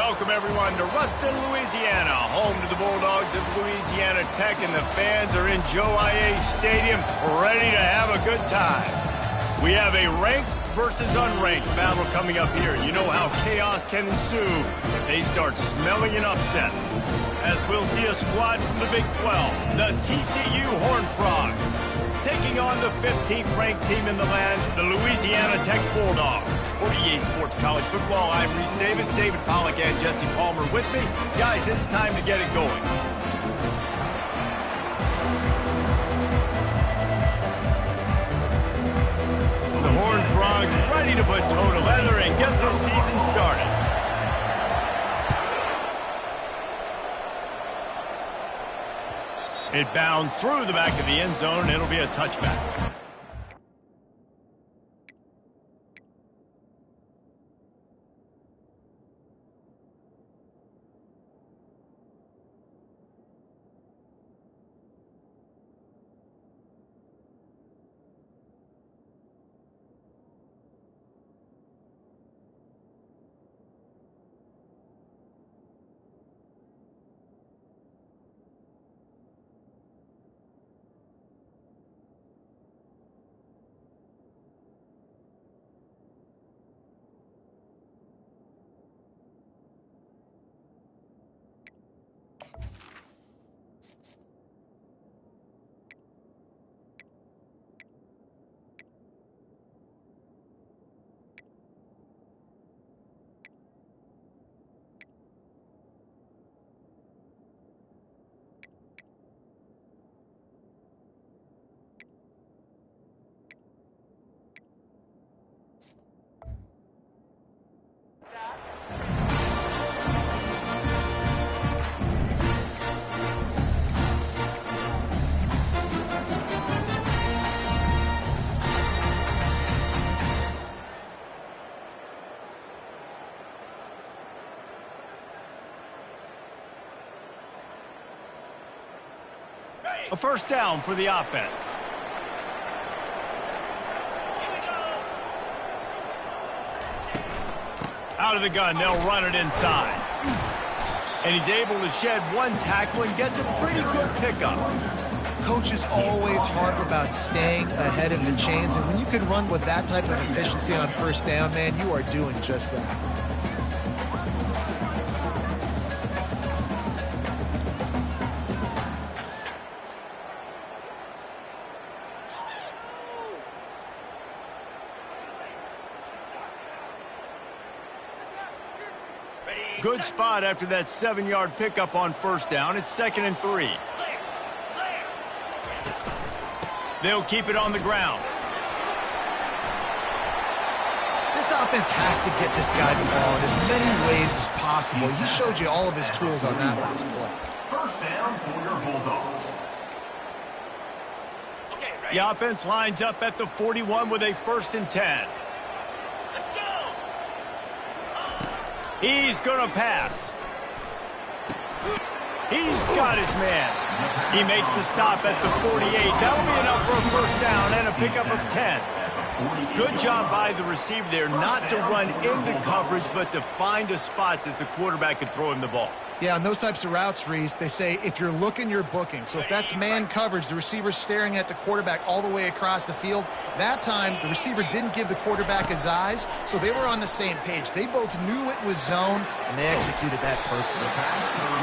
Welcome, everyone, to Ruston, Louisiana, home to the Bulldogs of Louisiana Tech, and the fans are in Joe I.A. Stadium ready to have a good time. We have a ranked versus unranked battle coming up here. You know how chaos can ensue if they start smelling an upset. As we'll see a squad from the Big 12, the TCU Horned Frogs, taking on the 15th ranked team in the land, the Louisiana Tech Bulldogs. For EA Sports College Football, I'm Reese Davis, David Pollack, and Jesse Palmer with me. Guys, it's time to get it going. The Horned Frogs ready to put toe to leather and get this season started. It bounds through the back of the end zone, and it'll be a touchback. A first down for the offense. Out of the gun, they'll run it inside. And he's able to shed one tackle and gets a pretty good pickup. Coaches always harp about staying ahead of the chains, and when you can run with that type of efficiency on first down, man, you are doing just that. Good spot after that 7-yard pickup on first down. It's 2nd and 3. They'll keep it on the ground. This offense has to get this guy the ball in as many ways as possible. He showed you all of his tools on that last play. First down for your Bulldogs. The offense lines up at the 41 with a 1st and 10. He's going to pass. He's got his man. He makes the stop at the 48. That'll be enough for a first down and a pickup of 10. Good job by the receiver there not to run into coverage, but to find a spot that the quarterback could throw him the ball. Yeah, on those types of routes, Reese, they say if you're looking, you're booking. So if that's man coverage, the receiver's staring at the quarterback all the way across the field. That time, the receiver didn't give the quarterback his eyes, so they were on the same page. They both knew it was zone, and they executed that perfectly.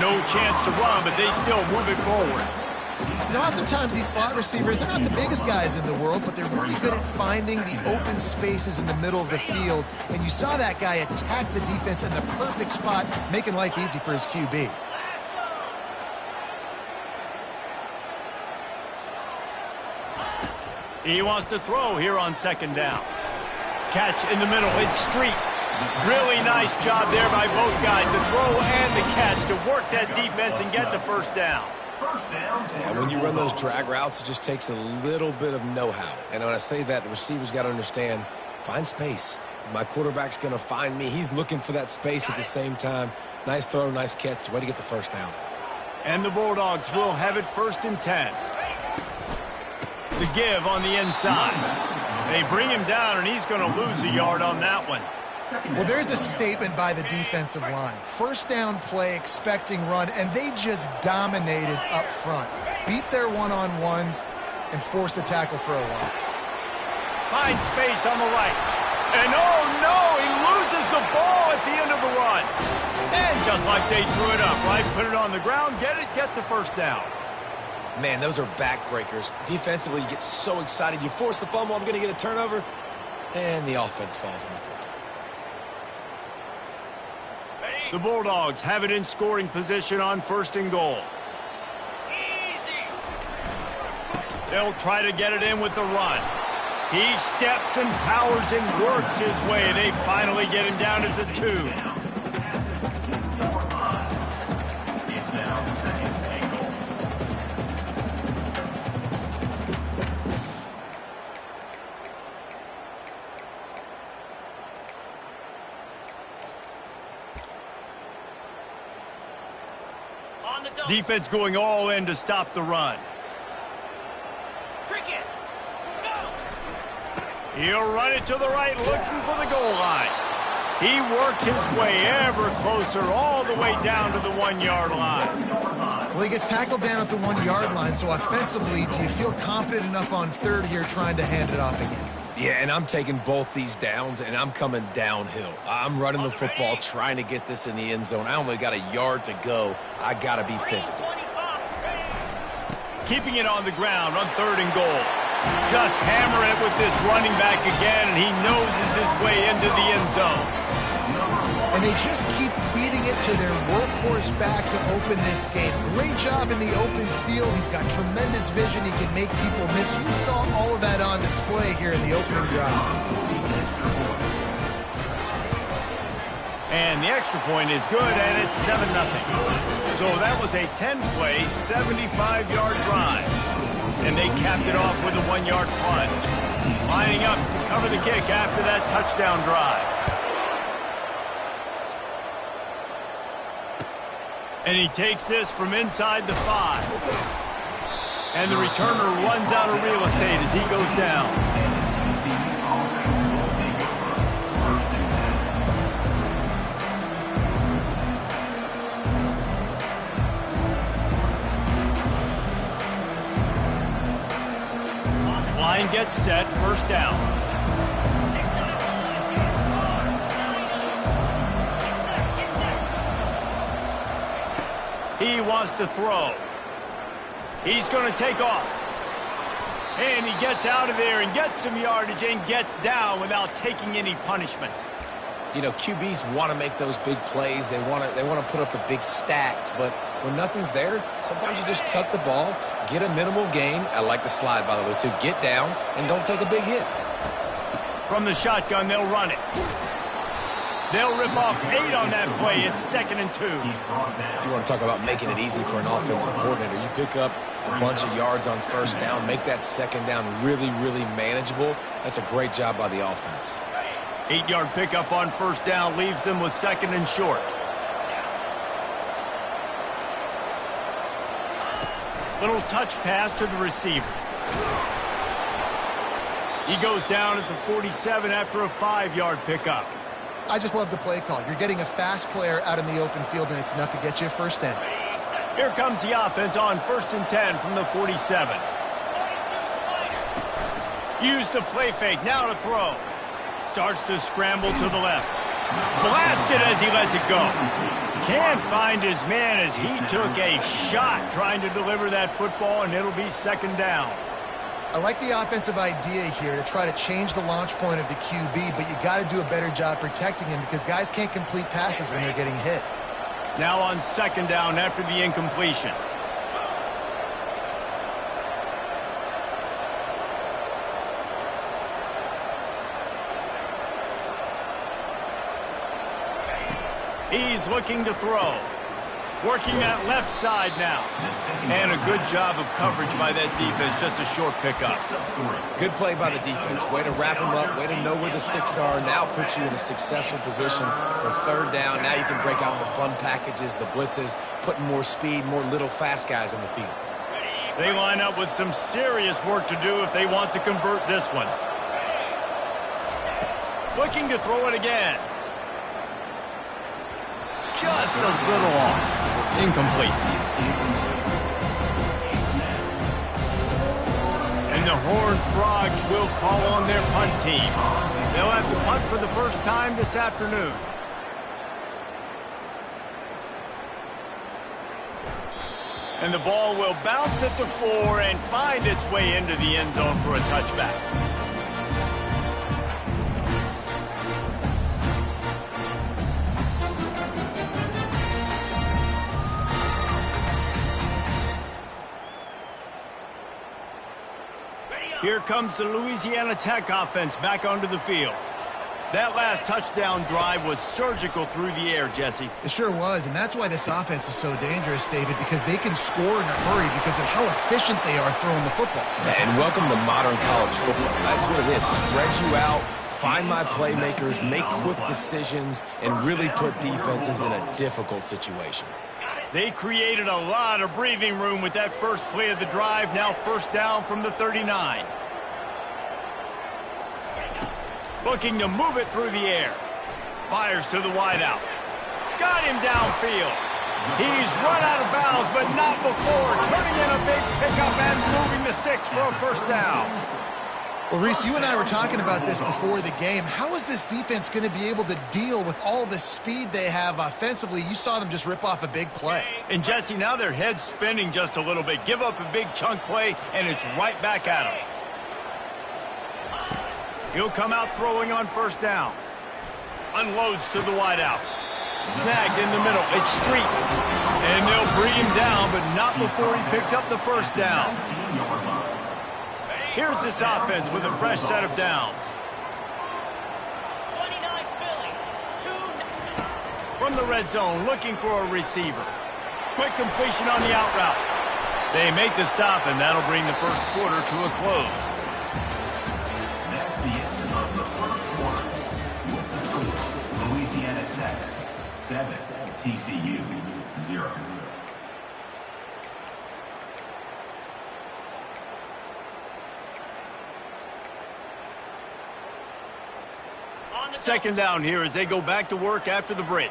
No chance to run, but they still move it forward. You know, oftentimes these slot receivers, they're not the biggest guys in the world, but they're really good at finding the open spaces in the middle of the field. And you saw that guy attack the defense in the perfect spot, making life easy for his QB. He wants to throw here on 2nd down. Catch in the middle. It's Street. Really nice job there by both guys to throw and the catch to work that defense and get the first down. Yeah, when you run those drag routes, it just takes a little bit of know-how. And when I say that, the receiver's got to understand, find space. My quarterback's going to find me. He's looking for that space at the same time. Nice throw, nice catch. Way to get the first down. And the Bulldogs will have it 1st and 10. The give on the inside. They bring him down, and he's going to lose a yard on that one. Well, there's a statement by the defensive line. First down play, expecting run, and they just dominated up front. Beat their one-on-ones and forced a tackle for a loss. Finds space on the right. And oh no, he loses the ball at the end of the run. And just like they threw it up, right? Put it on the ground, get the first down. Man, those are backbreakers. Defensively, you get so excited. You force the fumble, I'm going to get a turnover, and the offense falls on the field. The Bulldogs have it in scoring position on 1st and goal. They'll try to get it in with the run. He steps and powers and works his way. They finally get him down at the 2. It's now 2nd and goal. Defense going all in to stop the run. He'll run it to the right, looking for the goal line. He works his way ever closer, all the way down to the 1-yard line. Well, he gets tackled down at the 1-yard line, so offensively, do you feel confident enough on 3rd here trying to hand it off again? Yeah, and I'm taking both these downs, and I'm coming downhill. I'm running the football, trying to get this in the end zone. I only got a yard to go. I got to be physical. Keeping it on the ground on 3rd and goal. Just hammer it with this running back again, and he noses his way into the end zone. And they just keep feeding it to their workhorse back to open this game. Great job in the open field. He's got tremendous vision. He can make people miss. You saw all of that on display here in the opening drive. And the extra point is good, and it's 7-0. So that was a 10-play, 75-yard drive. And they capped it off with a 1-yard plunge. Lining up to cover the kick after that touchdown drive. And he takes this from inside the 5. And the returner runs out of real estate as he goes down. Line gets set, 1st down. He wants to throw. He's going to take off. And he gets out of there and gets some yardage and gets down without taking any punishment. You know, QBs want to make those big plays. They want to put up the big stats. But when nothing's there, sometimes you just tuck the ball, get a minimal gain. I like the slide, by the way, too. Get down and don't take a big hit. From the shotgun, they'll run it. They'll rip off 8 on that play. It's 2nd and 2. You want to talk about making it easy for an offensive coordinator. You pick up a bunch of yards on 1st down, make that 2nd down really, really manageable. That's a great job by the offense. 8-yard pickup on 1st down leaves them with 2nd and short. Little touch pass to the receiver. He goes down at the 47 after a 5-yard pickup. I just love the play call. You're getting a fast player out in the open field, and it's enough to get you a 1st down. Here comes the offense on 1st and 10 from the 47. Use the play fake, now to throw. Starts to scramble to the left. Blasted as he lets it go. Can't find his man as he took a shot trying to deliver that football, and it'll be 2nd down. I like the offensive idea here to try to change the launch point of the QB, but you got to do a better job protecting him because guys can't complete passes when they're getting hit. Now on 2nd down after the incompletion. He's looking to throw. Working that left side now. And a good job of coverage by that defense. Just a short pickup. Good play by the defense. Way to wrap them up. Way to know where the sticks are. Now put you in a successful position for 3rd down. Now you can break out the fun packages, the blitzes, putting more speed, more little fast guys in the field. They line up with some serious work to do if they want to convert this one. Looking to throw it again. just a little off. Incomplete. And the Horned Frogs will call on their punt team. They'll have to punt for the first time this afternoon. And the ball will bounce at the 4 and find its way into the end zone for a touchback. Here comes the Louisiana Tech offense back onto the field. That last touchdown drive was surgical through the air, Jesse. It sure was, and that's why this offense is so dangerous, David, because they can score in a hurry because of how efficient they are throwing the football. And welcome to modern college football. That's what it is. Spread you out, find my playmakers, make quick decisions, and really put defenses in a difficult situation. They created a lot of breathing room with that first play of the drive. Now first down from the 39. Looking to move it through the air. Fires to the wideout. Got him downfield. He's run out of bounds, but not before. Turning in a big pickup and moving the sticks for a first down. Well, Reese, you and I were talking about this before the game. How is this defense going to be able to deal with all the speed they have offensively? You saw them just rip off a big play. And, Jesse, now their head's spinning just a little bit. Give up a big chunk play, and it's right back at them. He'll come out throwing on first down. Unloads to the wideout. Snagged in the middle. It's Street. And they'll bring him down, but not before he picks up the first down. Here's this offense with a fresh set of downs. From the red zone, looking for a receiver. Quick completion on the out route. They make the stop, and that'll bring the first quarter to a close. That's the end of the first quarter. With the score, Louisiana Tech 7, TCU 0. Second down here as they go back to work after the break.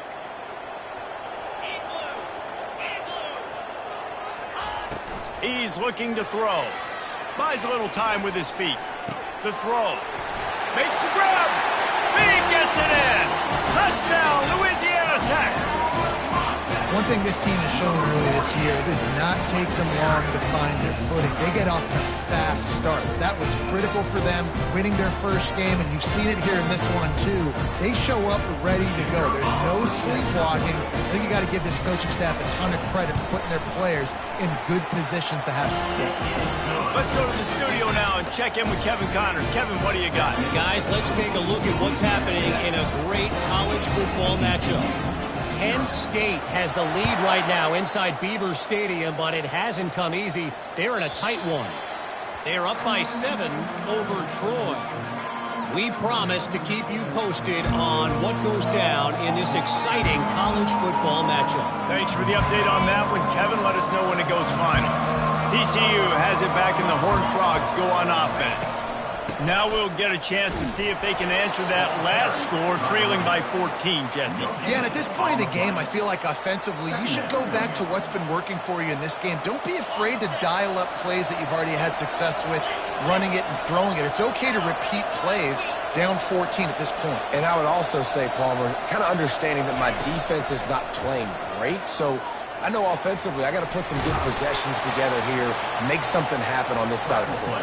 He's looking to throw. Buys a little time with his feet. The throw. Makes the grab. He gets it in. Touchdown, Louisiana Tech. One thing this team has shown really this year, it does not take them long to find their footing. They get off to fast starts. That was critical for them, winning their first game, and you've seen it here in this one too. They show up ready to go. There's no sleepwalking. I think you got to give this coaching staff a ton of credit for putting their players in good positions to have success. Let's go to the studio now and check in with Kevin Connors. Kevin, what do you got? Guys, let's take a look at what's happening in a great college football matchup. Penn State has the lead right now inside Beaver Stadium, but it hasn't come easy. They're in a tight one. They're up by 7 over Troy. We promise to keep you posted on what goes down in this exciting college football matchup. Thanks for the update on that one, Kevin. Let us know when it goes final. TCU has it back, and the Horned Frogs go on offense. Now we'll get a chance to see if they can answer that last score, trailing by 14, Jesse. Yeah, and at this point in the game, I feel like offensively, you should go back to what's been working for you in this game. Don't be afraid to dial up plays that you've already had success with, running it and throwing it. It's okay to repeat plays down 14 at this point. And I would also say, Palmer, kind of understanding that my defense is not playing great, so I know offensively I got to put some good possessions together here, make something happen on this side of the floor.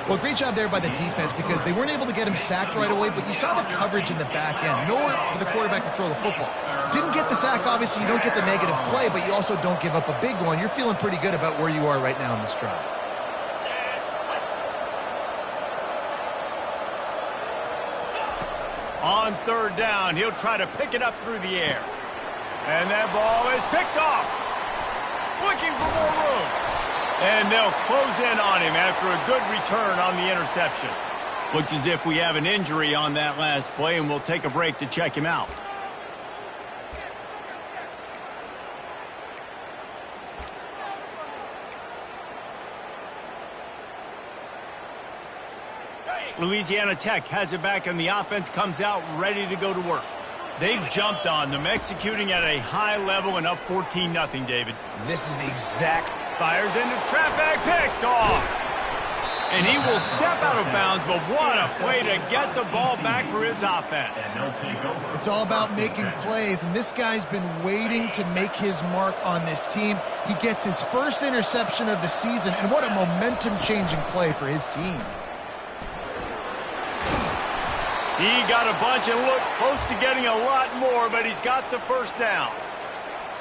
Well, great job there by the defense because they weren't able to get him sacked right away, but you saw the coverage in the back end. Nowhere for the quarterback to throw the football. Didn't get the sack, obviously. You don't get the negative play, but you also don't give up a big one. You're feeling pretty good about where you are right now in this drive. On third down, he'll try to pick it up through the air. And that ball is picked off. Looking for more room. And they'll close in on him after a good return on the interception. Looks as if we have an injury on that last play, and we'll take a break to check him out. Louisiana Tech has it back, and the offense comes out ready to go to work. They've jumped on them, executing at a high level and up 14-0, David. This is the exact... Fires into traffic, picked off. And he will step out of bounds, but what a play to get the ball back for his offense. It's all about making plays, and this guy's been waiting to make his mark on this team. He gets his first interception of the season, and what a momentum-changing play for his team. He got a bunch and looked close to getting a lot more, but he's got the first down.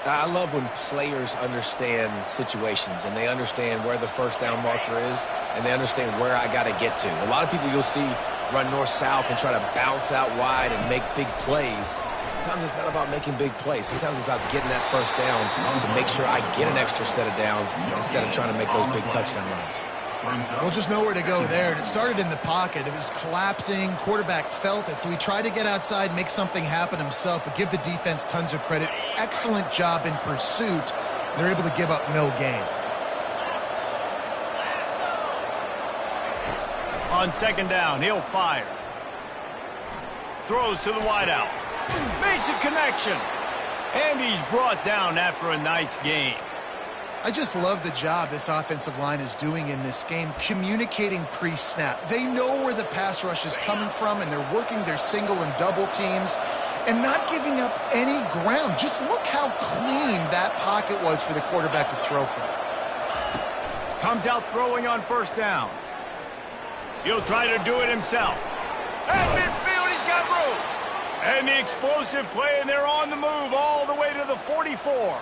I love when players understand situations and they understand where the first down marker is and they understand where I got to get to. A lot of people you'll see run north-south and try to bounce out wide and make big plays. Sometimes it's not about making big plays. Sometimes it's about getting that first down to make sure I get an extra set of downs instead of trying to make those big touchdown runs. Well, just nowhere to go there. And it started in the pocket. It was collapsing. Quarterback felt it, so he tried to get outside, make something happen himself, but give the defense tons of credit. Excellent job in pursuit. They're able to give up no gain. On second down, he'll fire. Throws to the wideout. Makes a connection. And he's brought down after a nice gain. I just love the job this offensive line is doing in this game, communicating pre-snap. They know where the pass rush is coming from, and they're working their single and double teams and not giving up any ground. Just look how clean that pocket was for the quarterback to throw from. Comes out throwing on first down. He'll try to do it himself. At midfield, he's got room. And the explosive play, and they're on the move all the way to the 44.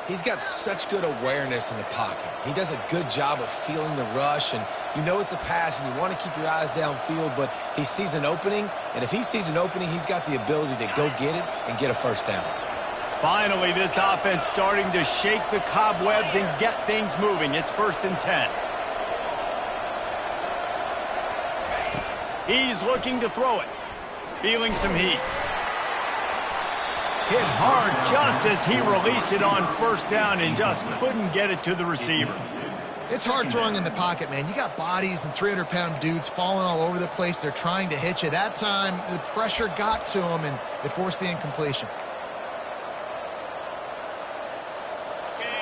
He's got such good awareness in the pocket. He does a good job of feeling the rush, and you know it's a pass, and you want to keep your eyes downfield, but he sees an opening, and if he sees an opening, he's got the ability to go get it and get a first down. Finally, this offense starting to shake the cobwebs and get things moving. It's 1st and 10. He's looking to throw it. Feeling some heat. Hit hard just as he released it on first down and just couldn't get it to the receivers. It's hard throwing in the pocket, man. You got bodies and 300-pound dudes falling all over the place. They're trying to hit you. That time, the pressure got to him, and it forced the incompletion.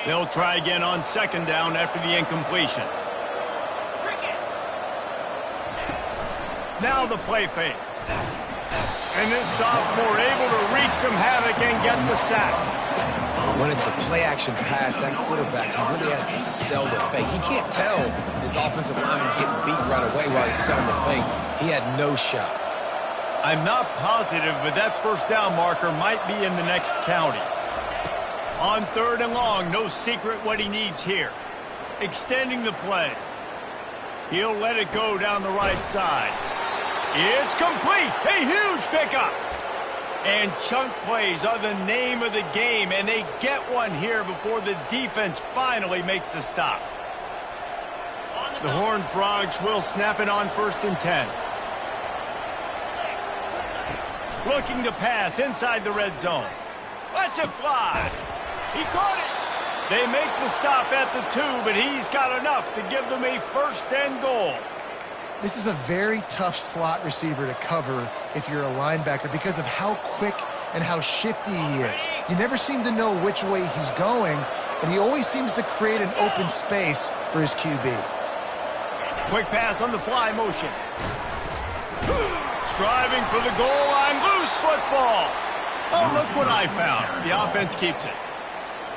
They'll try again on second down after the incompletion. Now the play fake. And this sophomore able to wreak some havoc and get the sack. When it's a play-action pass, that quarterback, he really has to sell the fake. He can't tell his offensive lineman's getting beat right away while he's selling the fake. He had no shot. I'm not positive, but that first down marker might be in the next county. On 3rd and long, no secret what he needs here. Extending the play. He'll let it go down the right side. It's complete. A huge pickup. And chunk plays are the name of the game, and they get one here before the defense finally makes the stop. The Horned Frogs will snap it on 1st and 10. Looking to pass inside the red zone. Lets it fly. He caught it. They make the stop at the 2, but he's got enough to give them a 1st and goal. This is a very tough slot receiver to cover if you're a linebacker because of how quick and how shifty he is. You never seem to know which way he's going, and he always seems to create an open space for his QB. Quick pass on the fly motion. Striving for the goal line. Loose football. Oh, look what I found. The offense keeps it.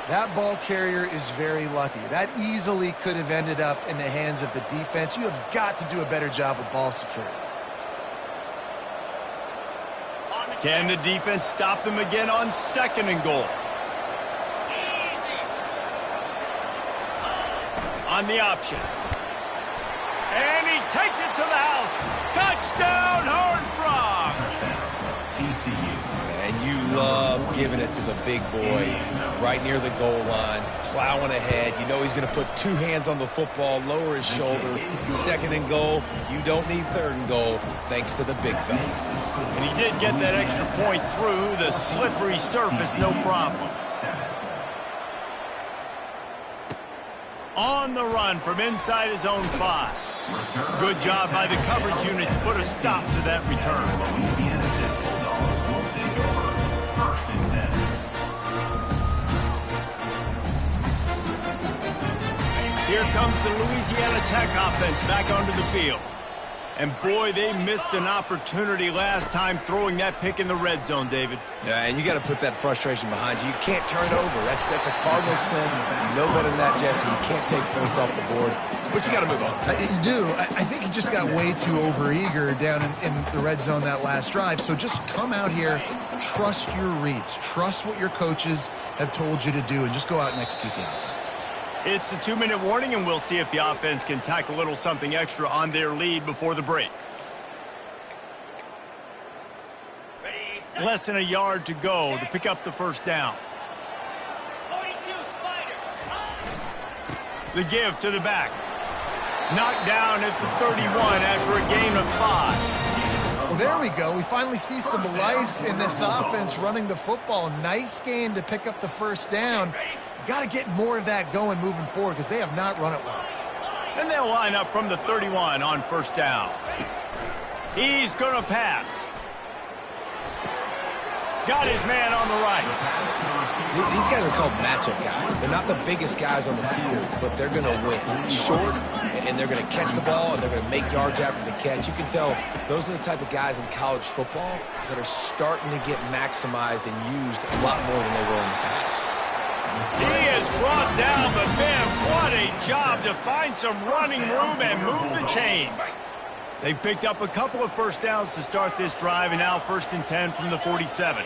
That ball carrier is very lucky. That easily could have ended up in the hands of the defense. You have got to do a better job with ball security. Can the defense stop them again on 2nd and goal? On the option. And he takes it to the house. Touchdown, Horned Frogs! And you love giving it to the big boy right near the goal line, plowing ahead. You know he's going to put 2 hands on the football, lower his shoulder. 2nd and goal. You don't need 3rd and goal, thanks to the big fella. And he did get that extra point through the slippery surface, no problem. On the run from inside his own 5. Good job by the coverage unit to put a stop to that return. Here comes the Louisiana Tech offense back onto the field. And boy, they missed an opportunity last time throwing that pick in the red zone, David. Yeah, and you got to put that frustration behind you. You can't turn it over. That's a cardinal sin. You know better than that, Jesse. You can't take points off the board. But you got to move on. You do. I think he just got way too overeager down in the red zone that last drive. So just come out here, trust your reads, trust what your coaches have told you to do, and just go out and execute the offense. It's the 2-minute warning, and we'll see if the offense can tack a little something extra on their lead before the break. Less than a yard to go to pick up the first down. 42 Spider. The give to the back. Knocked down at the 31 after a gain of 5. Well, there we go. We finally see some life in this offense running the football. Nice game to pick up the first down. Got to get more of that going moving forward because they have not run it well. And they'll line up from the 31 on first down. He's going to pass. Got his man on the right. These guys are called matchup guys. They're not the biggest guys on the field, but they're going to win. Short, and they're going to catch the ball, and they're going to make yards after the catch. You can tell those are the type of guys in college football that are starting to get maximized and used a lot more than they were in the past. He is brought down, but man, what a job to find some running room and move the chains. They've picked up a couple of first downs to start this drive, and now 1st and 10 from the 47.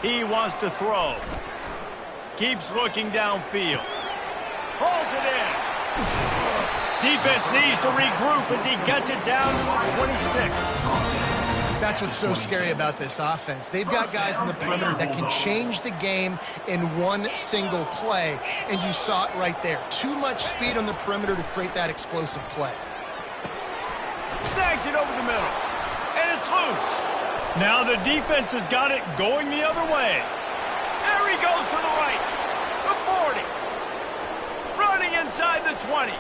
He wants to throw. Keeps looking downfield. Pulls it in. Defense needs to regroup as he gets it down to the 26. That's what's so scary about this offense. They've got guys in the perimeter that can change the game in one single play, and you saw it right there. Too much speed on the perimeter to create that explosive play. Snags it over the middle, and it's loose. Now the defense has got it going the other way. There he goes to the right, the 40. Running inside the 20.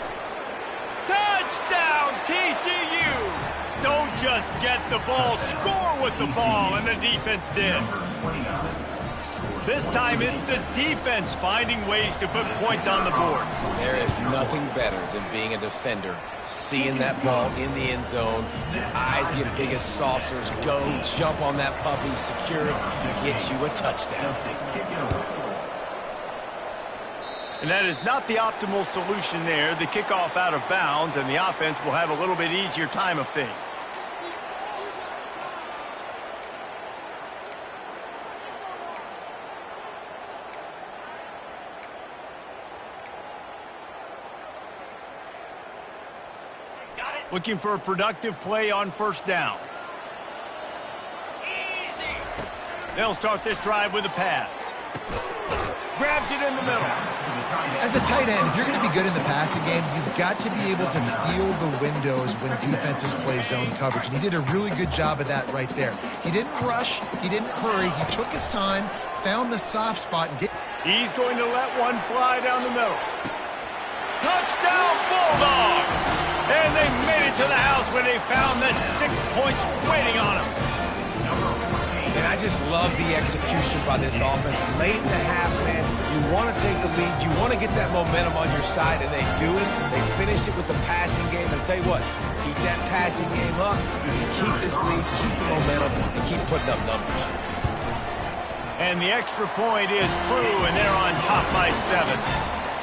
Touchdown, TCU! Don't just get the ball, score with the ball, and the defense did. This time it's the defense finding ways to put points on the board. There is nothing better than being a defender, seeing that ball in the end zone, your eyes get big as saucers, go, jump on that puppy, secure it, get you a touchdown. And that is not the optimal solution there. The kickoff out of bounds, and the offense will have a little bit easier time of things. Looking for a productive play on first down. They'll start this drive with a pass. Grabs it in the middle. As a tight end, if you're going to be good in the passing game, you've got to be able to feel the windows when defenses play zone coverage. And he did a really good job of that right there. He didn't rush. He didn't hurry. He took his time, found the soft spot. And He's going to let one fly down the middle. Touchdown, Bulldogs! And they made it to the house when they found that 6 points waiting on them. And I just love the execution by this offense. Late in the half, man, you want to take the lead. You want to get that momentum on your side, and they do it. They finish it with the passing game. And I'll tell you what, keep that passing game up. You can keep this lead, keep the momentum, and keep putting up numbers. And the extra point is true, and they're on top by 7.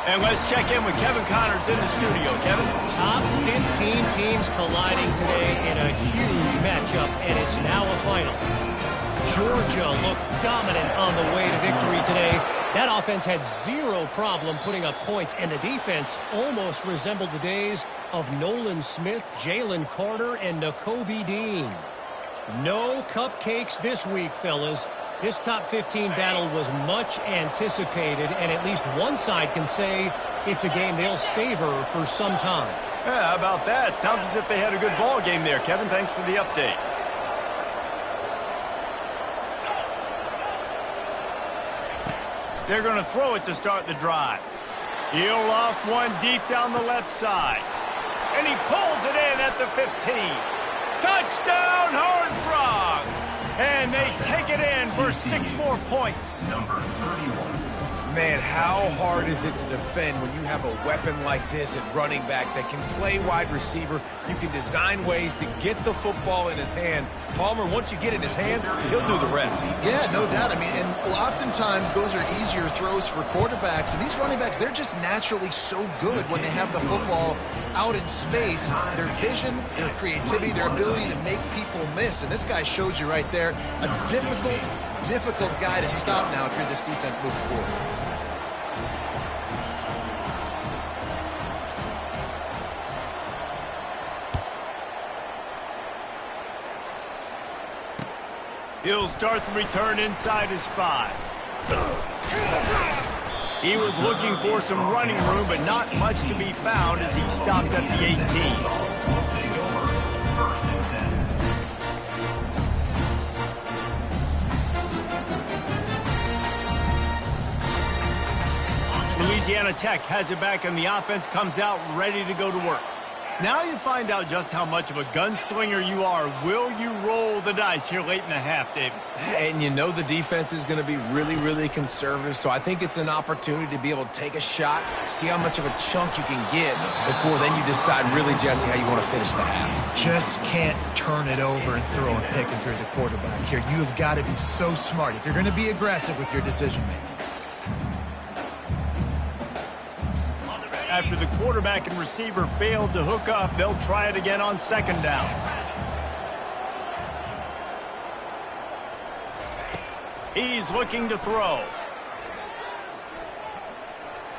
And let's check in with Kevin Connors in the studio. Kevin? Top 15 teams colliding today in a huge matchup, and it's now a final. Georgia looked dominant on the way to victory today. That offense had zero problem putting up points, and the defense almost resembled the days of Nolan Smith, Jalen Carter, and Nakobe Dean. No cupcakes this week, fellas. This top 15 battle was much anticipated, and at least one side can say it's a game they'll savor for some time. Yeah, how about that? Sounds as if they had a good ball game there. Kevin, thanks for the update. They're going to throw it to start the drive. He'll loft one deep down the left side. And he pulls it in at the 15. Touchdown, Horned Frogs! And they take it in for 6 more points. Number 31. Man, how hard is it to defend when you have a weapon like this at running back that can play wide receiver? You can design ways to get the football in his hand. Palmer, once you get it in his hands, he'll do the rest. Yeah, no doubt. I mean, and oftentimes those are easier throws for quarterbacks. And these running backs, they're just naturally so good when they have the football out in space. Their vision, their creativity, their ability to make people miss. And this guy showed you right there a difficult guy to stop now if you're this defense moving forward. He'll start the return inside his 5. He was looking for some running room, but not much to be found as he stopped at the 18. Take over. First and 10. Louisiana Tech has it back, and the offense comes out ready to go to work. Now you find out just how much of a gunslinger you are. Will you roll the dice here late in the half, David? And you know the defense is going to be really, really conservative, so I think it's an opportunity to be able to take a shot, see how much of a chunk you can get before then you decide really, Jesse, how you want to finish the half. Just can't turn it over and throw a pick and through the quarterback here. You have got to be so smart if you're going to be aggressive with your decision-making. After the quarterback and receiver failed to hook up, they'll try it again on second down. He's looking to throw.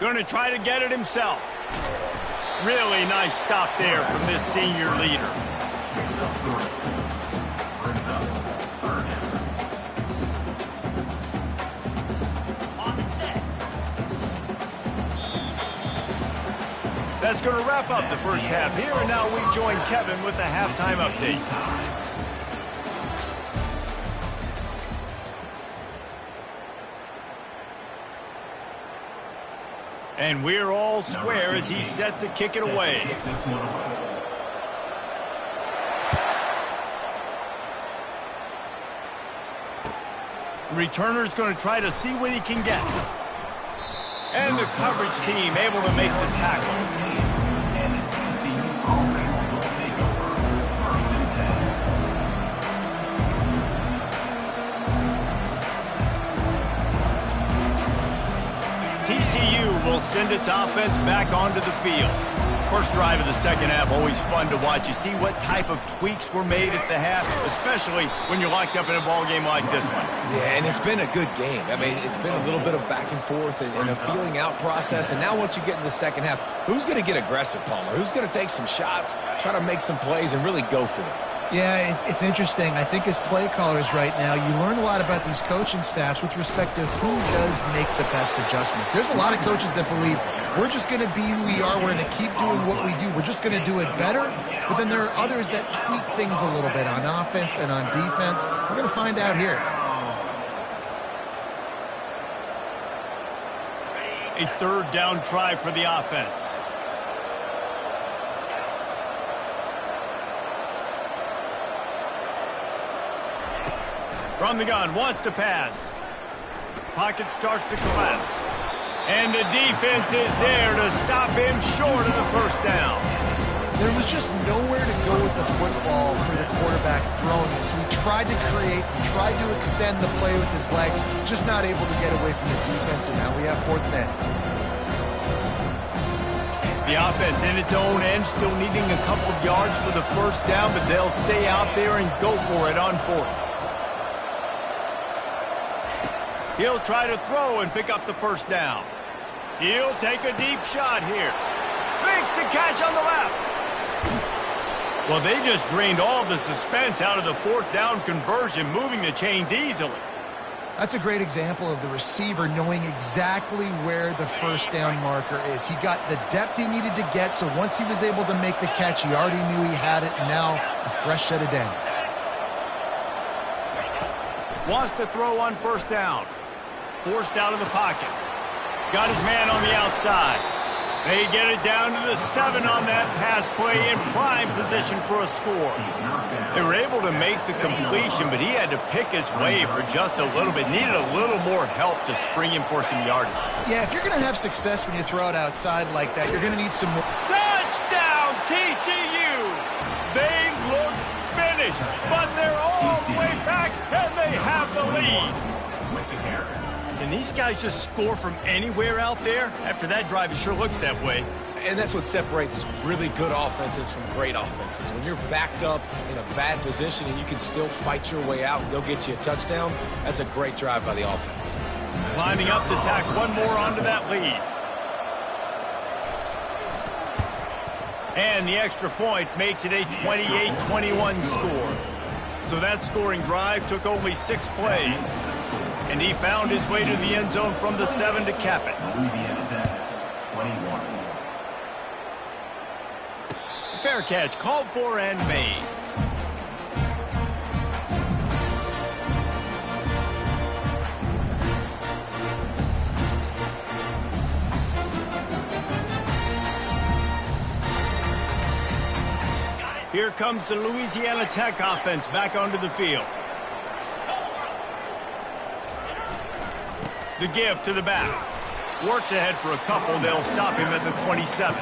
Going to try to get it himself. Really nice stop there from this senior leader. That's going to wrap up the first half here, and now we join Kevin with the halftime update. And we're all square as he's set to kick it away. Returner's going to try to see what he can get. And the coverage team able to make the tackle. And the TCU offense will take over. First and 10. TCU will send its offense back onto the field. First drive of the second half, always fun to watch. You see what type of tweaks were made at the half, especially when you're locked up in a ball game like this one. Yeah, and it's been a good game. I mean, it's been a little bit of back and forth and a feeling out process. And now once you get in the second half, who's going to get aggressive, Palmer? Who's going to take some shots, try to make some plays, and really go for it? Yeah, it's interesting. I think as play callers right now, you learn a lot about these coaching staffs with respect to who does make the best adjustments. There's a lot of coaches that believe we're just going to be who we are. We're going to keep doing what we do. We're just going to do it better. But then there are others that tweak things a little bit on offense and on defense. We're going to find out here. A third down try for the offense. From the gun, wants to pass. Pocket starts to collapse. And the defense is there to stop him short of the first down. There was just nowhere to go with the football for the quarterback throwing it. So he tried to create, he tried to extend the play with his legs, just not able to get away from the defense, and now we have fourth and 10. The offense in its own end, still needing a couple of yards for the first down, but they'll stay out there and go for it on fourth. He'll try to throw and pick up the first down. He'll take a deep shot here. Makes the catch on the left. Well, they just drained all the suspense out of the fourth down conversion, moving the chains easily. That's a great example of the receiver knowing exactly where the first down marker is. He got the depth he needed to get, so once he was able to make the catch, he already knew he had it, and now a fresh set of downs. Wants to throw on first down. Forced out of the pocket. Got his man on the outside. They get it down to the 7 on that pass play in prime position for a score. They were able to make the completion, but he had to pick his way for just a little bit. Needed a little more help to spring him for some yardage. Yeah, if you're going to have success when you throw it outside like that, you're going to need some more. Touchdown, TCU! They looked finished, but they're all the way back, and they have the lead. And these guys just score from anywhere out there? After that drive, it sure looks that way. And that's what separates really good offenses from great offenses. When you're backed up in a bad position and you can still fight your way out and go get you a touchdown, that's a great drive by the offense. Lining up to tack one more onto that lead. And the extra point makes it a 28-21 score. So that scoring drive took only 6 plays. And he found his way to the end zone from the 7 to cap it. Louisiana Tech, 21. Fair catch, called for and made. Here comes the Louisiana Tech offense back onto the field. The give to the back. Works ahead for a couple. They'll stop him at the 27.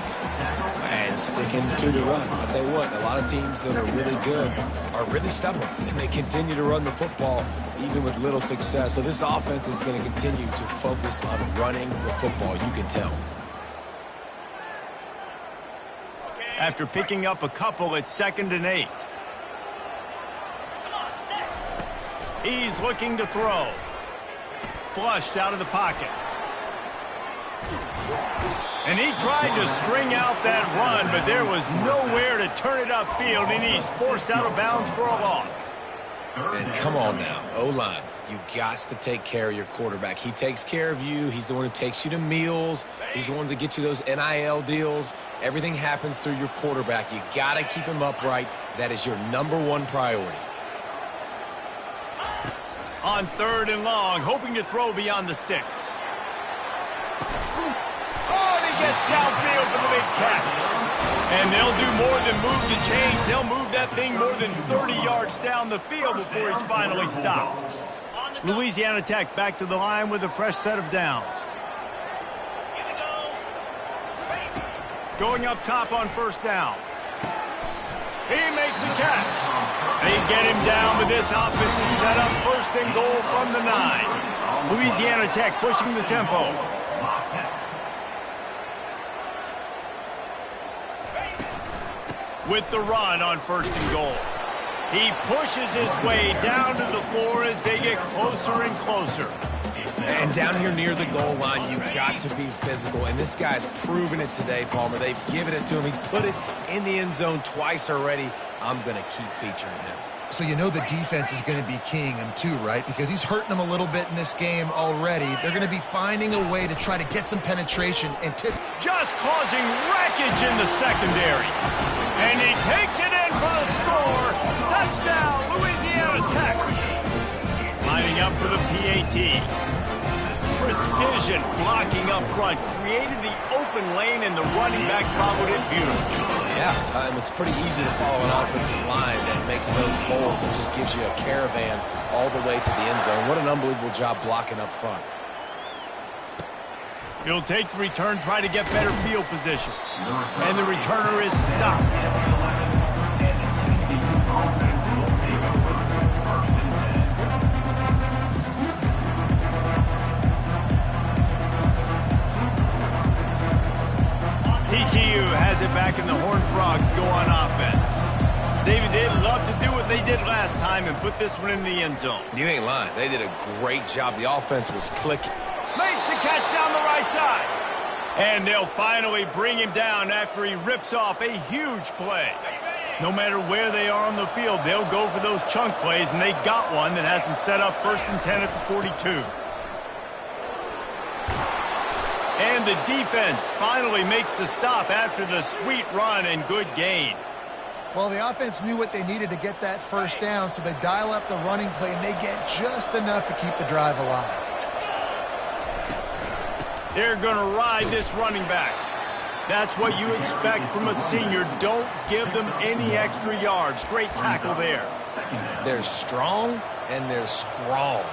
And sticking to the run. I'll tell you what, a lot of teams that are really good are really stubborn, and they continue to run the football even with little success. So this offense is going to continue to focus on running the football, you can tell. After picking up a couple, it's 2nd and 8. He's looking to throw. Flushed out of the pocket. And he tried to string out that run, but there was nowhere to turn it upfield, and he's forced out of bounds for a loss. And come on now, O-line, you got to take care of your quarterback. He takes care of you. He's the one who takes you to meals. He's the one that gets you those NIL deals. Everything happens through your quarterback. You got to keep him upright. That is your #1 priority. On 3rd and long, hoping to throw beyond the sticks. Oh, and he gets downfield for the big catch. And they'll do more than move the chains. They'll move that thing more than 30 yards down the field before he's finally stopped. Louisiana Tech back to the line with a fresh set of downs. Going up top on 1st down. He makes the catch. They get him down, but this offense is set up 1st and goal from the 9. Louisiana Tech pushing the tempo. With the run on 1st and goal. He pushes his way down to the floor as they get closer and closer. And down here near the goal line, you've got to be physical. And this guy's proven it today, Palmer. They've given it to him. He's put it in the end zone twice already. I'm going to keep featuring him. So you know the defense is going to be keying him too, right? Because he's hurting them a little bit in this game already. They're going to be finding a way to try to get some penetration and tip. Just causing wreckage in the secondary. And he takes it in for the score. Touchdown, Louisiana Tech. Lining up for the PAT. Precision blocking up front. Created the open lane, and the running back followed it beautifully. Yeah, it's pretty easy to follow an offensive line that makes those holes and just gives you a caravan all the way to the end zone. What an unbelievable job blocking up front. He'll take the return, try to get better field position. And the returner is stopped. TCU has it back, and the Horned Frogs go on offense. David, they'd love to do what they did last time and put this one in the end zone. You ain't lying. They did a great job. The offense was clicking. Makes the catch down the right side. And they'll finally bring him down after he rips off a huge play. No matter where they are on the field, they'll go for those chunk plays, and they got one that has them set up 1st and 10 at the 42. And the defense finally makes the stop after the sweet run and good gain. Well, the offense knew what they needed to get that 1st down, so they dial up the running play, and they get just enough to keep the drive alive. They're going to ride this running back. That's what you expect from a senior. Don't give them any extra yards. Great tackle there. They're strong and they're strong.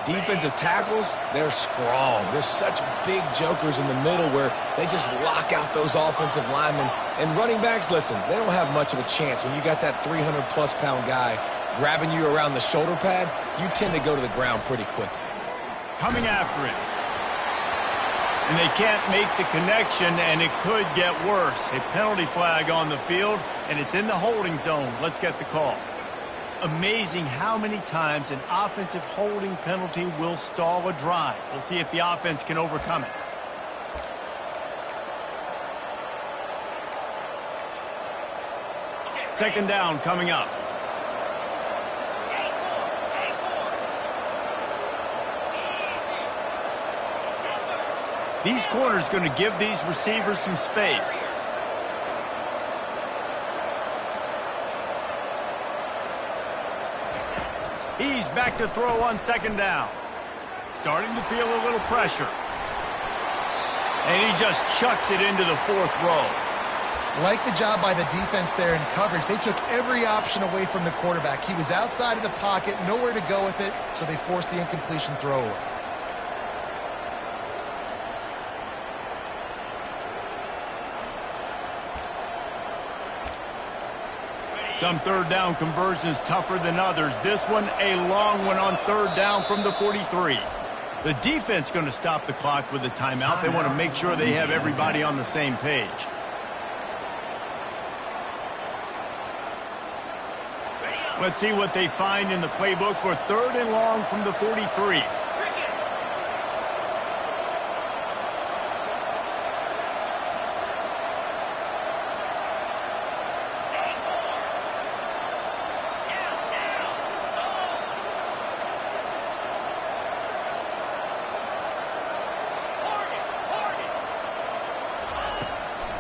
Defensive tackles, they're strong. They're such big jokers in the middle where they just lock out those offensive linemen. And running backs, listen, they don't have much of a chance. When you got that 300-plus pound guy grabbing you around the shoulder pad, you tend to go to the ground pretty quickly. Coming after it. And they can't make the connection, and it could get worse. A penalty flag on the field, and it's in the holding zone. Let's get the call. Amazing how many times an offensive holding penalty will stall a drive. We'll see if the offense can overcome it. Second down coming up. These corners going to give these receivers some space. He's back to throw on second down. Starting to feel a little pressure. And he just chucks it into the fourth row. Like the job by the defense there in coverage. They took every option away from the quarterback. He was outside of the pocket, nowhere to go with it, so they forced the incompletion throw away. Some third down conversions tougher than others. This one a long one on third down from the 43. The defense going to stop the clock with a timeout. They want to make sure they have everybody on the same page. Let's see what they find in the playbook for third and long from the 43.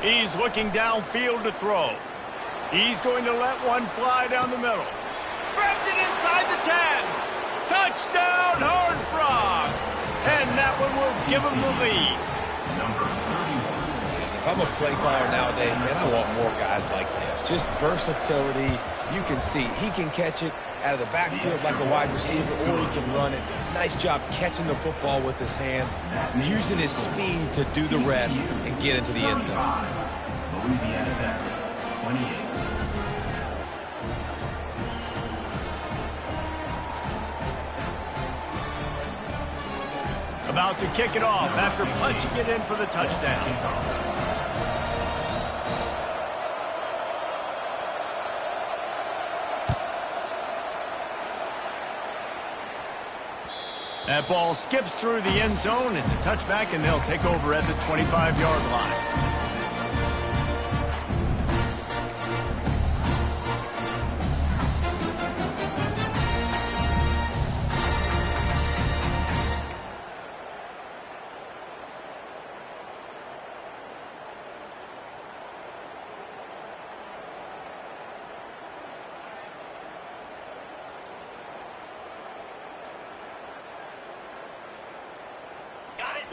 He's looking downfield to throw. He's going to let one fly down the middle. Grabs it inside the 10. Touchdown, Horned Frogs. And that one will give him the lead. Number 31. If I'm a play caller nowadays, man, I want more guys like this. Just versatility. You can see he can catch it out of the backfield like a wide receiver, or he can run it. Nice job catching the football with his hands, using his speed to do the rest and get into the end zone. Louisiana Tech, 28. About to kick it off after punching it in for the touchdown. That ball skips through the end zone. It's a touchback, and they'll take over at the 25-yard line.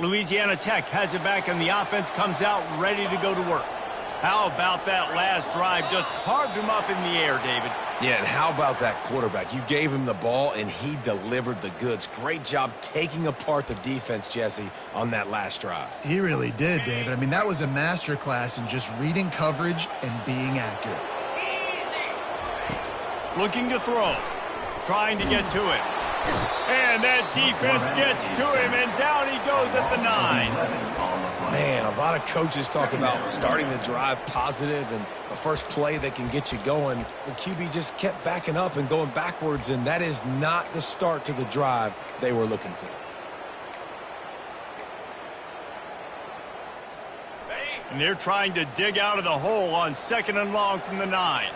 Louisiana Tech has it back, and the offense comes out ready to go to work. How about that last drive? Just carved him up in the air, David. Yeah, and how about that quarterback? You gave him the ball, and he delivered the goods. Great job taking apart the defense, Jesse, on that last drive. He really did, David. I mean, that was a masterclass in just reading coverage and being accurate. Looking to throw. Trying to get to it. And that defense gets to him, and down he goes at the 9. Man, a lot of coaches talk about starting the drive positive and a first play that can get you going. The QB just kept backing up and going backwards, and that is not the start to the drive they were looking for. And they're trying to dig out of the hole on second and long from the 9.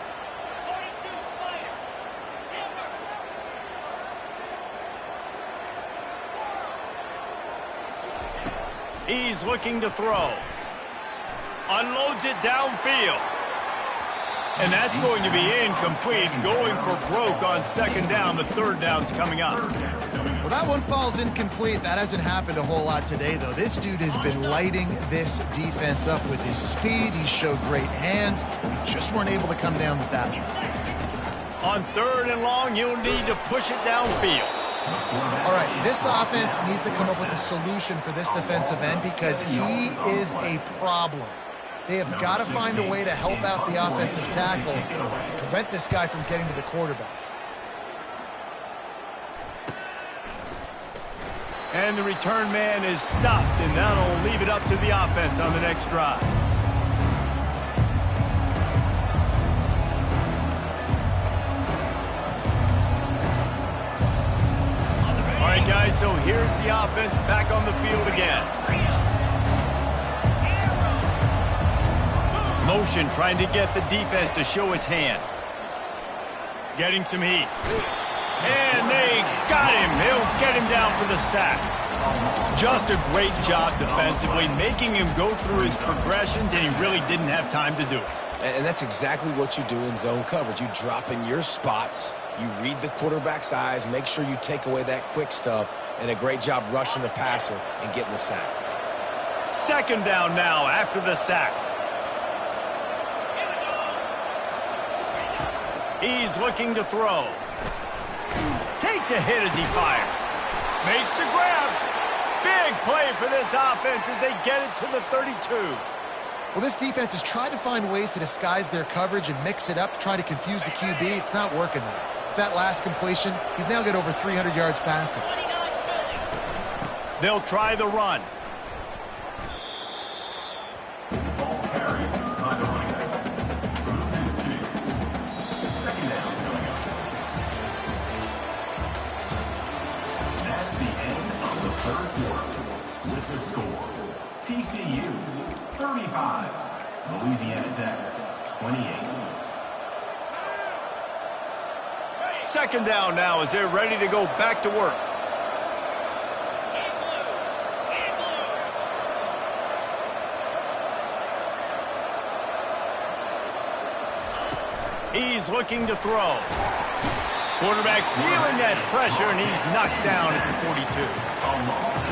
He's looking to throw. Unloads it downfield. And that's going to be incomplete, going for broke on second down. The third down's coming up. Well, that one falls incomplete. That hasn't happened a whole lot today, though. This dude has been lighting this defense up with his speed. He showed great hands. He just weren't able to come down with that one. On third and long, you'll need to push it downfield. All right, this offense needs to come up with a solution for this defensive end because he is a problem. They have got to find a way to help out the offensive tackle and prevent this guy from getting to the quarterback. And the return man is stopped, and that'll leave it up to the offense on the next drive. All right, guys, so here's the offense back on the field again. Motion, trying to get the defense to show his hand. Getting some heat. And they got him. He'll get him down for the sack. Just a great job defensively, making him go through his progressions, and he really didn't have time to do it. And that's exactly what you do in zone coverage. You drop in your spots, you read the quarterback's eyes, make sure you take away that quick stuff, and a great job rushing the passer and getting the sack. Second down now after the sack. He's looking to throw. Takes a hit as he fires. Makes the grab. Big play for this offense as they get it to the 32. Well, this defense has tried to find ways to disguise their coverage and mix it up to try to confuse the QB. It's not working there. With that last completion, he's now got over 300 yards passing. They'll try the run. TCU 35, Louisiana Tech 28. Second down now as they're ready to go back to work. He's looking to throw. Quarterback feeling that pressure, and he's knocked down at the 42.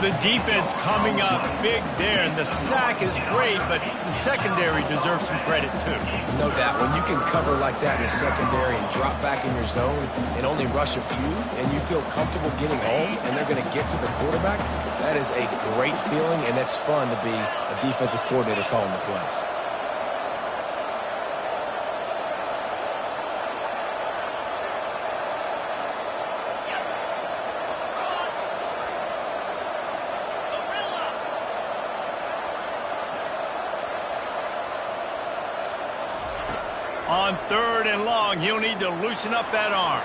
The defense coming up big there, and the sack is great, but the secondary deserves some credit too. No doubt, when you can cover like that in the secondary and drop back in your zone and only rush a few, and you feel comfortable getting home, and they're going to get to the quarterback, that is a great feeling, and it's fun to be a defensive coordinator calling the plays. On third and long, he'll need to loosen up that arm.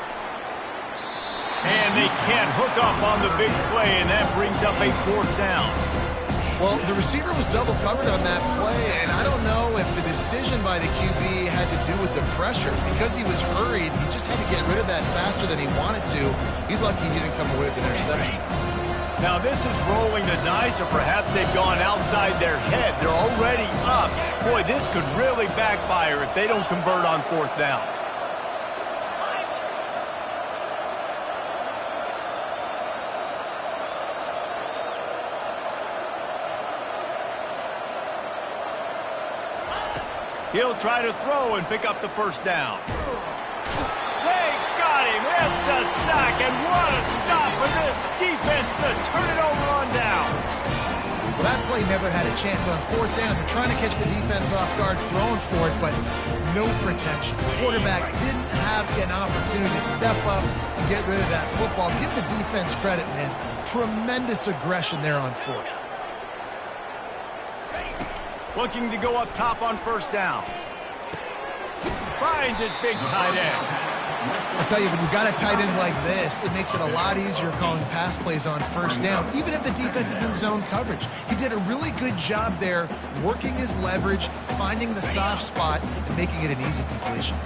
And they can't hook up on the big play, and that brings up a fourth down. Well, the receiver was double covered on that play, and I don't know if the decision by the QB had to do with the pressure. Because he was hurried, he just had to get rid of that faster than he wanted to. He's lucky he didn't come away with an interception. Now this is rolling the dice, or perhaps they've gone outside their head. They're already up. Boy, this could really backfire if they don't convert on fourth down. He'll try to throw and pick up the first down. They got him. It's a sack, and what a stop for this defense to turn it over on down. Well, that play never had a chance on fourth down. They're trying to catch the defense off guard, throwing for it, but no protection. The quarterback didn't have an opportunity to step up and get rid of that football. Give the defense credit, man. Tremendous aggression there on fourth. Looking to go up top on first down. Finds his big tight end. I'll tell you, when you've got a tight end like this, it makes it a lot easier calling pass plays on first down, even if the defense is in zone coverage. He did a really good job there, working his leverage, finding the soft spot, and making it an easy completion.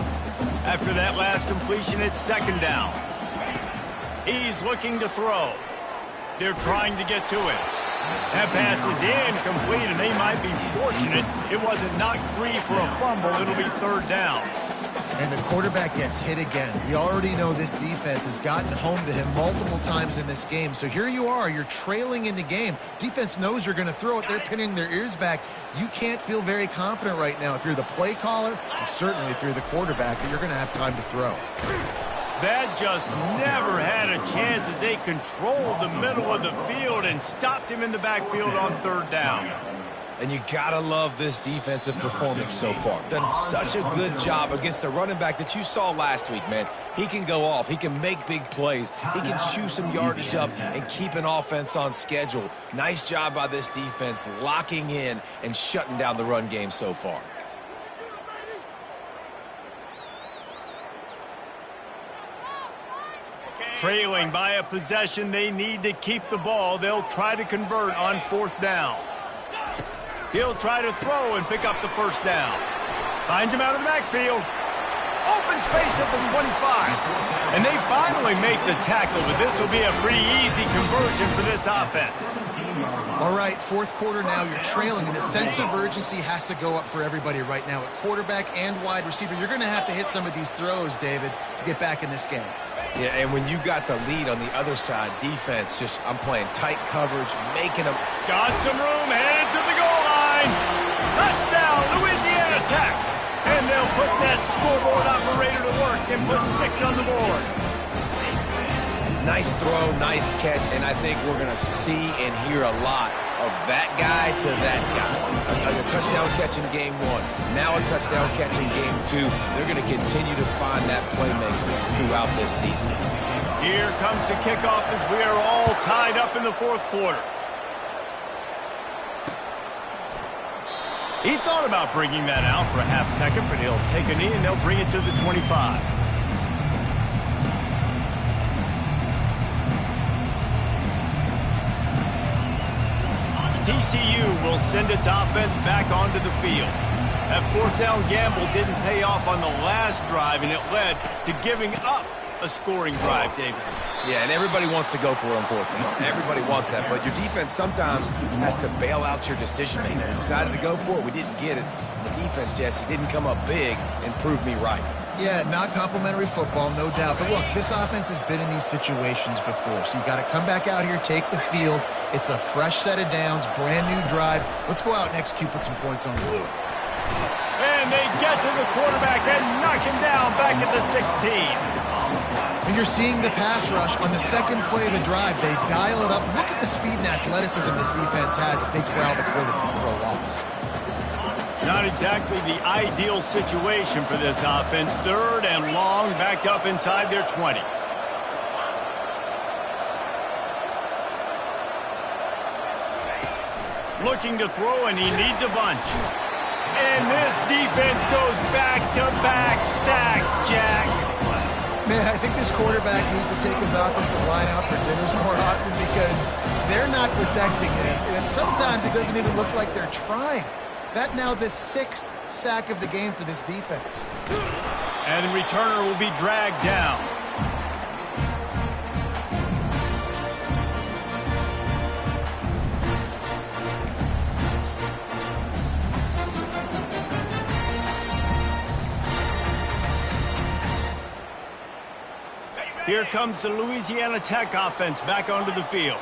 After that last completion, it's second down. He's looking to throw. They're trying to get to it. That pass is incomplete, and they might be fortunate it wasn't knocked free for a fumble. It'll be third down. And the quarterback gets hit again. We already know this defense has gotten home to him multiple times in this game. So here you are, you're trailing in the game. Defense knows you're going to throw it. They're pinning their ears back. You can't feel very confident right now if you're the play caller, and certainly if you're the quarterback, that you're going to have time to throw. That just never had a chance as they controlled the middle of the field and stopped him in the backfield on third down. And you gotta love this defensive performance so far. Done such a good job against the running back that you saw last week, man. He can go off. He can make big plays. He can chew some yardage up and keep an offense on schedule. Nice job by this defense locking in and shutting down the run game so far. Trailing by a possession, they need to keep the ball. They'll try to convert on fourth down. He'll try to throw and pick up the first down. Finds him out of the backfield. Open space at the 25. And they finally make the tackle, but this will be a pretty easy conversion for this offense. All right, fourth quarter now, you're trailing, and the sense of urgency has to go up for everybody right now. At quarterback and wide receiver, you're going to have to hit some of these throws, David, to get back in this game. Yeah, and when you got the lead on the other side, defense, I'm playing tight coverage, making them. Got some room, headed to the goal line. Touchdown, Louisiana Tech. And they'll put that scoreboard operator to work and put 6 on the board. Nice throw, nice catch, and I think we're going to see and hear a lot of that guy to that guy. A touchdown catch in game 1, now a touchdown catch in game 2. They're going to continue to find that playmaker throughout this season. Here comes the kickoff as we are all tied up in the fourth quarter. He thought about bringing that out for a half second, but he'll take a knee and they'll bring it to the 25. TCU will send its offense back onto the field. That fourth down gamble didn't pay off on the last drive, and it led to giving up a scoring drive, David. Yeah, and everybody wants to go for it on fourth down. Everybody wants that, but your defense sometimes has to bail out your decision-making. We decided to go for it. We didn't get it. The defense, Jesse, didn't come up big and prove me right. Yeah, not complimentary football, no doubt. But look, this offense has been in these situations before. So you got to come back out here, take the field. It's a fresh set of downs, brand new drive. Let's go out and execute, put some points on the board. And they get to the quarterback and knock him down back at the 16. And you're seeing the pass rush on the second play of the drive. They dial it up. Look at the speed and athleticism this defense has as they corral the quarterback for a loss. Not exactly the ideal situation for this offense. Third and long, backed up inside their 20. Looking to throw, and he needs a bunch. And this defense goes back-to-back sack, Jack. Man, I think this quarterback needs to take his offensive line out for dinners more often because they're not protecting him. And sometimes it doesn't even look like they're trying. That now the 6th sack of the game for this defense. And the returner will be dragged down. Here comes the Louisiana Tech offense back onto the field.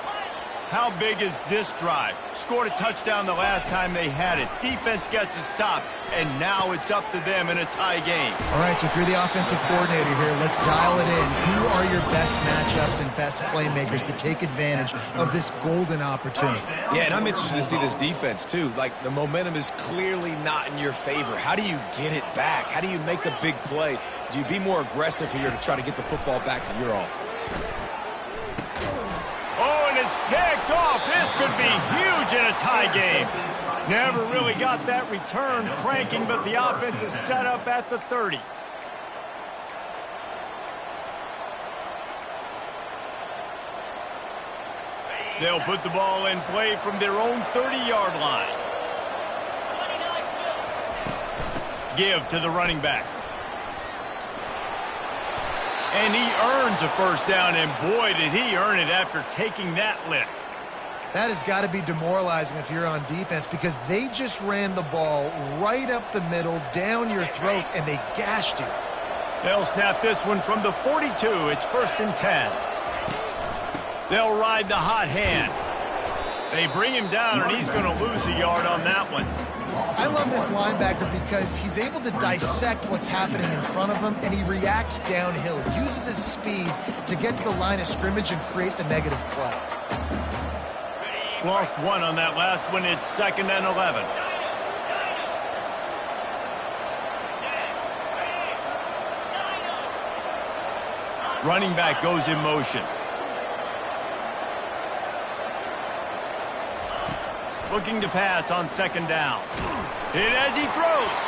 How big is this drive? Scored a touchdown the last time they had it. Defense gets a stop, and now it's up to them in a tie game. All right, so if you're the offensive coordinator here, let's dial it in. Who are your best matchups and best playmakers to take advantage of this golden opportunity? Yeah, and I'm interested to see this defense, too. Like, the momentum is clearly not in your favor. How do you get it back? How do you make a big play? Do you be more aggressive here to try to get the football back to your offense? Oh, and it's picked off. This could be huge in a tie game. Never really got that return cranking, but the offense is set up at the 30. They'll put the ball in play from their own 30-yard line. Give to the running back. And he earns a first down, and boy, did he earn it after taking that lick. That has got to be demoralizing if you're on defense because they just ran the ball right up the middle, down your throats, and they gashed you. They'll snap this one from the 42. It's 1st and 10. They'll ride the hot hand. They bring him down, and he's going to lose a yard on that one. I love this linebacker because he's able to dissect what's happening in front of him, and he reacts downhill, uses his speed to get to the line of scrimmage and create the negative play. Lost one on that last one. It's 2nd and 11. Running back goes in motion. Looking to pass on 2nd down. Hit as he throws.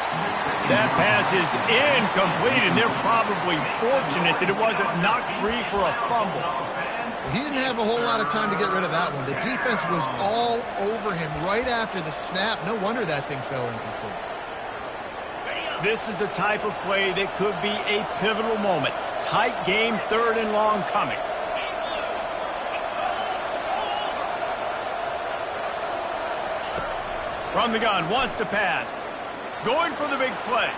That pass is incomplete, and they're probably fortunate that it wasn't knocked free for a fumble. He didn't have a whole lot of time to get rid of that one. The defense was all over him right after the snap. No wonder that thing fell incomplete. This is the type of play that could be a pivotal moment. Tight game, 3rd and long coming. From the gun, wants to pass. Going for the big play.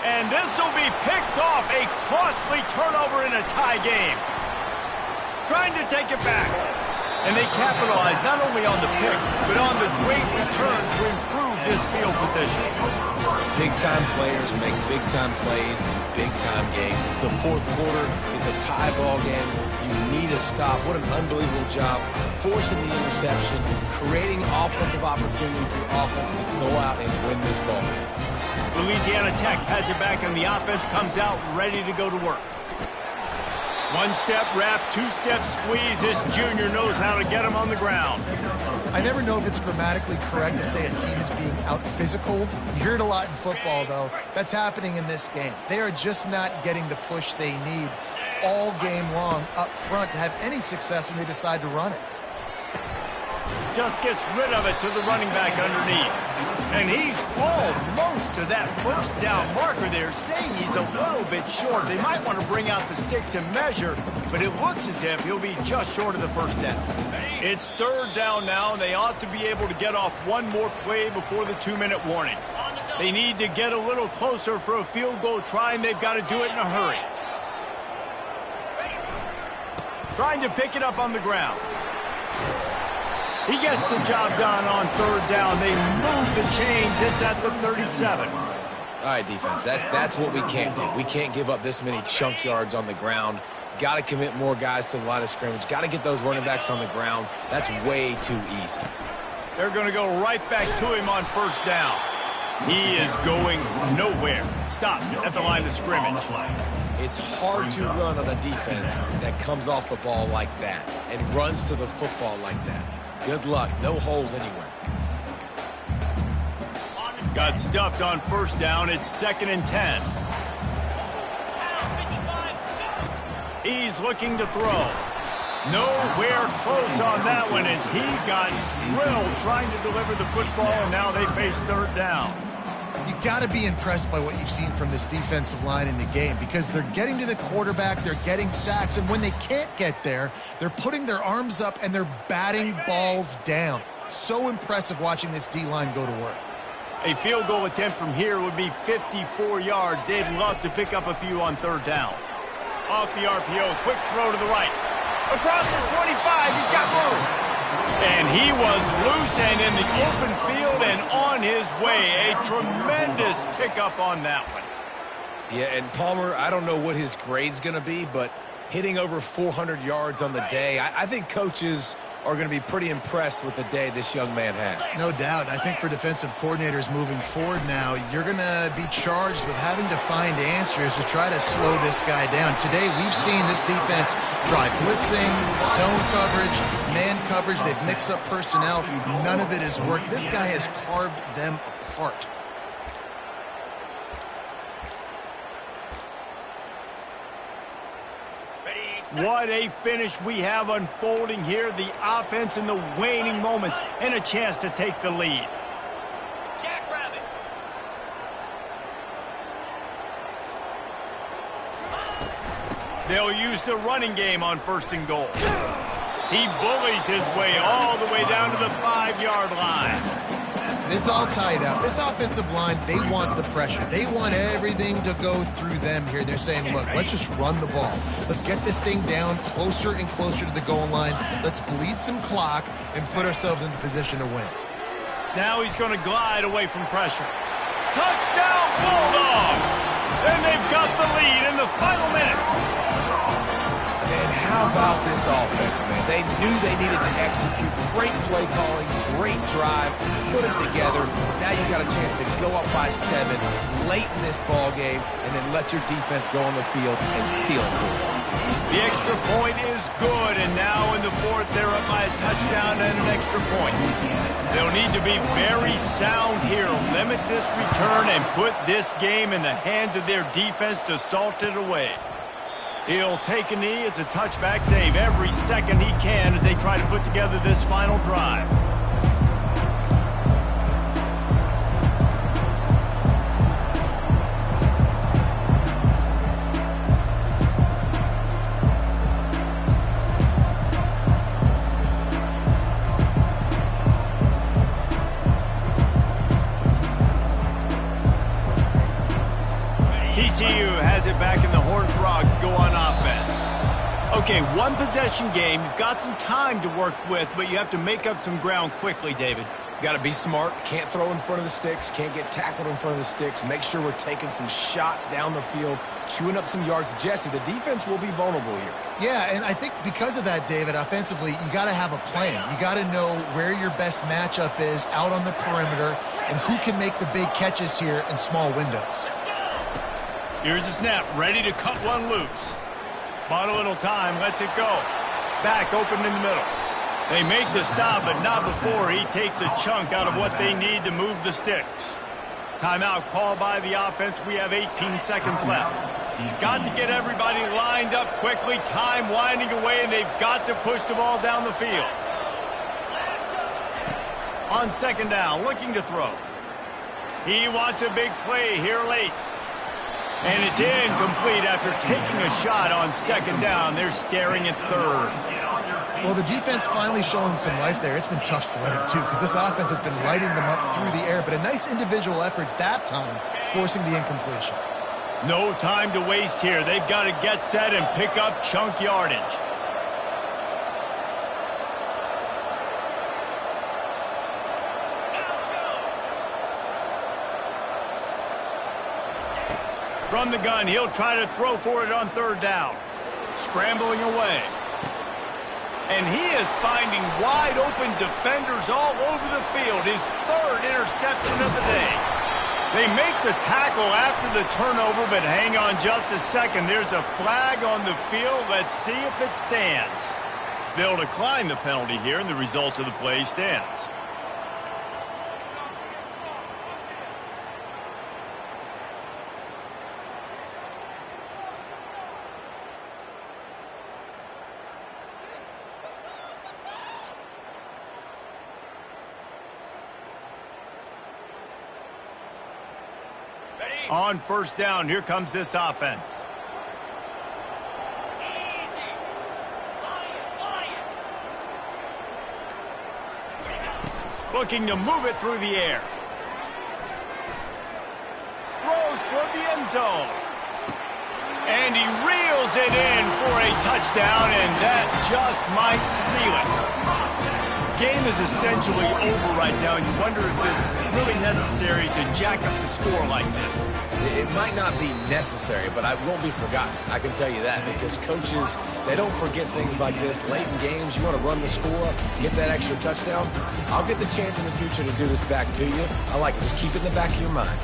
And this will be picked off. A costly turnover in a tie game. Trying to take it back. And they capitalize not only on the pick, but on the great return to improve this field position. Big-time players make big-time plays in big-time games. It's the 4th quarter. It's a tie ball game. You need a stop. What an unbelievable job forcing the interception, creating offensive opportunity for your offense to go out and win this ball game. Louisiana Tech has it back, and the offense comes out ready to go to work. 1-step wrap, 2-step squeeze. This junior knows how to get him on the ground. I never know if it's grammatically correct to say a team is being out-physicaled. You hear it a lot in football, though. That's happening in this game. They are just not getting the push they need all game long up front to have any success when they decide to run it. Just gets rid of it to the running back underneath. And he's almost to that 1st down marker there, saying he's a little bit short. They might want to bring out the sticks and measure, but it looks as if he'll be just short of the 1st down. It's 3rd down now, and they ought to be able to get off one more play before the 2-minute warning. They need to get a little closer for a field goal try, and they've got to do it in a hurry. Trying to pick it up on the ground. He gets the job done on 3rd down. They move the chains. It's at the 37. All right, defense, that's what we can't do. We can't give up this many chunk yards on the ground. Got to commit more guys to the line of scrimmage. Got to get those running backs on the ground. That's way too easy. They're going to go right back to him on 1st down. He is going nowhere. Stopped at the line of scrimmage. It's hard to run on a defense that comes off the ball like that and runs to the football like that. Good luck. No holes anywhere. Got stuffed on 1st down. It's 2nd and 10. He's looking to throw. Nowhere close on that one as he got drilled trying to deliver the football, and now they face 3rd down. You got to be impressed by what you've seen from this defensive line in the game because they're getting to the quarterback, they're getting sacks, and when they can't get there, they're putting their arms up and they're batting balls down. So impressive watching this D-line go to work. A field goal attempt from here would be 54 yards. They'd love to pick up a few on 3rd down. Off the RPO, quick throw to the right. Across the 25, he's got room. And he was loose and in the open field and on his way. A tremendous pickup on that one. Yeah, and Palmer, I don't know what his grade's going to be, but hitting over 400 yards on the day, I think coaches are going to be pretty impressed with the day this young man had. No doubt. I think for defensive coordinators moving forward now, you're going to be charged with having to find answers to try to slow this guy down. Today, we've seen this defense try blitzing, zone coverage, man coverage. They've mixed up personnel. None of it has worked. This guy has carved them apart. What a finish we have unfolding here. The offense in the waning moments and a chance to take the lead. Jackrabbit. They'll use the running game on 1st and goal. He bullies his way all the way down to the 5-yard line. It's all tied up. This offensive line, they want the pressure. They want everything to go through them here. They're saying, look, let's just run the ball. Let's get this thing down closer and closer to the goal line. Let's bleed some clock and put ourselves into position to win. Now he's going to glide away from pressure. Touchdown, Bulldogs! And they've got the lead in the final minute. And how about this offense, man? They knew they needed to execute. Great play calling, great drive, put it together. Now you got a chance to go up by 7 late in this ball game and then let your defense go on the field and seal it for them. The extra point is good, and now in the fourth, they're up by a touchdown and an extra point. They'll need to be very sound here, limit this return, and put this game in the hands of their defense to salt it away. He'll take a knee. It's a touchback save every second he can as they try to put together this final drive. TCU has it back in the Horned Frogs go on offense. Okay, one possession game. You've got some time to work with, but you have to make up some ground quickly, David. Got to be smart. Can't throw in front of the sticks. Can't get tackled in front of the sticks. Make sure we're taking some shots down the field, chewing up some yards. Jesse, the defense will be vulnerable here. Yeah, and I think because of that, David, offensively, you got to have a plan. You got to know where your best matchup is out on the perimeter and who can make the big catches here in small windows. Here's the snap, ready to cut one loose. Bought a little time, lets it go. Back open in the middle. They make the stop, but not before he takes a chunk out of what they need to move the sticks. Timeout called by the offense. We have 18 seconds left. Got to get everybody lined up quickly. Time winding away, and they've got to push the ball down the field. On second down, looking to throw. He wants a big play here late. And it's incomplete after taking a shot on second down. They're staring at third. Well, the defense finally showing some life there. It's been tough sledding, too, because this offense has been lighting them up through the air. But a nice individual effort that time, forcing the incompletion. No time to waste here. They've got to get set and pick up chunk yardage. From the gun, he'll try to throw for it on third down. Scrambling away. And he is finding wide open defenders all over the field. His third interception of the day. They make the tackle after the turnover, but hang on just a second. There's a flag on the field. Let's see if it stands. They'll decline the penalty here, and the result of the play stands. On first down, here comes this offense. Looking to move it through the air. Throws toward the end zone. And he reels it in for a touchdown, and that just might seal it. Game is essentially over right now, and you wonder if it's really necessary to jack up the score like this. It might not be necessary, but it won't be forgotten. I can tell you that, because coaches, they don't forget things like this. Late in games, you want to run the score, get that extra touchdown. I'll get the chance in the future to do this back to you. I like it. Just keep it in the back of your mind.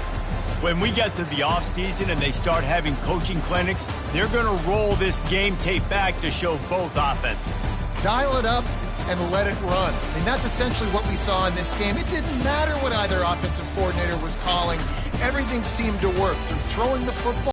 When we get to the offseason and they start having coaching clinics, they're going to roll this game tape back to show both offenses. Dial it up and let it run. I mean, that's essentially what we saw in this game. It didn't matter what either offensive coordinator was calling. Everything seemed to work through throwing the football